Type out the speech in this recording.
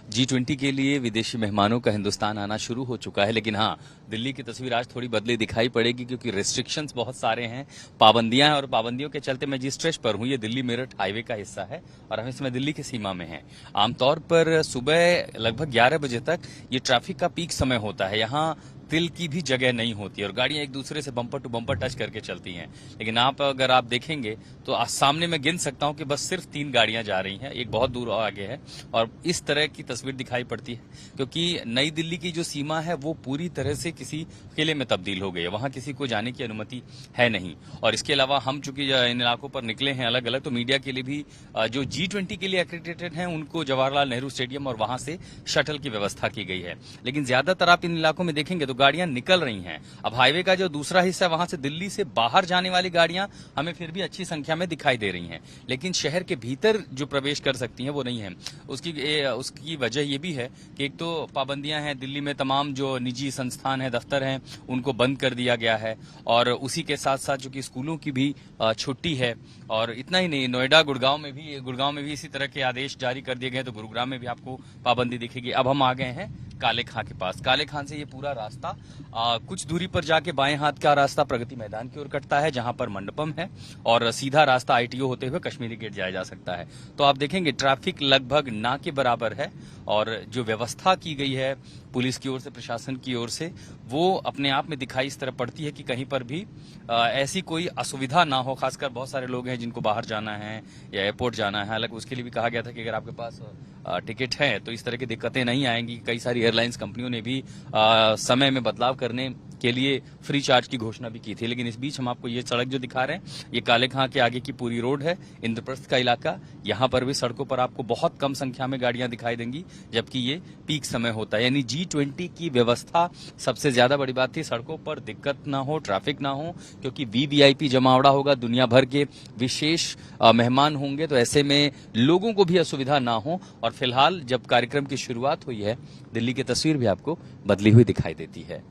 G20 के लिए विदेशी मेहमानों का हिंदुस्तान आना शुरू हो चुका है, लेकिन हाँ, दिल्ली की तस्वीर आज थोड़ी बदली दिखाई पड़ेगी क्योंकि रेस्ट्रिक्शंस बहुत सारे हैं, पाबंदियां हैं और पाबंदियों के चलते मैं जिस स्ट्रेच पर हूं ये दिल्ली मेरठ हाईवे का हिस्सा है और हम इसमें दिल्ली की सीमा में हैं। आमतौर पर सुबह लगभग 11 बजे तक ये ट्रैफिक का पीक समय होता है। यहाँ तिल की भी जगह नहीं होती और गाड़ियां एक दूसरे से बम्पर टू बम्पर टच करके चलती हैं। लेकिन अगर आप देखेंगे तो सामने मैं गिन सकता हूं कि बस सिर्फ 3 गाड़ियां जा रही हैं, एक बहुत दूर आगे है और इस तरह की तस्वीर दिखाई पड़ती है क्योंकि नई दिल्ली की जो सीमा है वो पूरी तरह से किसी किले में तब्दील हो गई है। वहां किसी को जाने की अनुमति है नहीं और इसके अलावा हम चूंकि इन इलाकों पर निकले हैं अलग अलग, तो मीडिया के लिए भी जो G20 के लिए एक्रेडिटेड हैं उनको जवाहरलाल नेहरू स्टेडियम और वहां से शटल की व्यवस्था की गई है। लेकिन ज्यादातर आप इन इलाकों में देखेंगे तो गाड़ियां निकल रही हैं। अब हाईवे का जो दूसरा हिस्सा है वहां से दिल्ली से बाहर जाने वाली गाड़ियां हमें फिर भी अच्छी संख्या में दिखाई दे रही हैं, लेकिन शहर के भीतर जो प्रवेश कर सकती हैं वो नहीं है। उसकी वजह ये भी है कि एक तो पाबंदियां हैं, दिल्ली में तमाम जो निजी संस्थान है, दफ्तर हैं, उनको बंद कर दिया गया है और उसी के साथ साथ चूंकि स्कूलों की भी छुट्टी है और इतना ही नहीं, नोएडा गुड़गांव में भी इसी तरह के आदेश जारी कर दिए गए, तो गुरुग्राम में भी आपको पाबंदी दिखेगी। अब हम आ गए हैं काले खां के पास। काले खां से ये पूरा रास्ता कुछ दूरी पर जाके बाएं हाथ का रास्ता प्रगति मैदान की ओर कटता है जहां पर मंडपम है और सीधा रास्ता आईटीओ होते हुए कश्मीरी गेट जाया जा सकता है। तो आप देखेंगे ट्रैफिक लगभग ना के बराबर है और जो व्यवस्था की गई है पुलिस की ओर से, प्रशासन की ओर से, वो अपने आप में दिखाई इस तरह पड़ती है कि कहीं पर भी ऐसी कोई असुविधा ना हो। खासकर बहुत सारे लोग हैं जिनको बाहर जाना है या एयरपोर्ट जाना है, हालांकि उसके लिए भी कहा गया था कि अगर आपके पास टिकट है तो इस तरह की दिक्कतें नहीं आएंगी। कई सारी एयरलाइंस कंपनियों ने भी समय में बदलाव करने के लिए फ्री चार्ज की घोषणा भी की थी। लेकिन इस बीच हम आपको ये सड़क जो दिखा रहे हैं ये काले खां के आगे की पूरी रोड है, इंद्रप्रस्थ का इलाका। यहाँ पर भी सड़कों पर आपको बहुत कम संख्या में गाड़ियां दिखाई देंगी जबकि ये पीक समय होता है। यानी G20 की व्यवस्था सबसे ज्यादा बड़ी बात थी, सड़कों पर दिक्कत ना हो, ट्रैफिक ना हो, क्योंकि VVIP जमावड़ा होगा, दुनिया भर के विशेष मेहमान होंगे, तो ऐसे में लोगों को भी असुविधा ना हो। और फिलहाल जब कार्यक्रम की शुरुआत हुई है दिल्ली की तस्वीर भी आपको बदली हुई दिखाई देती है।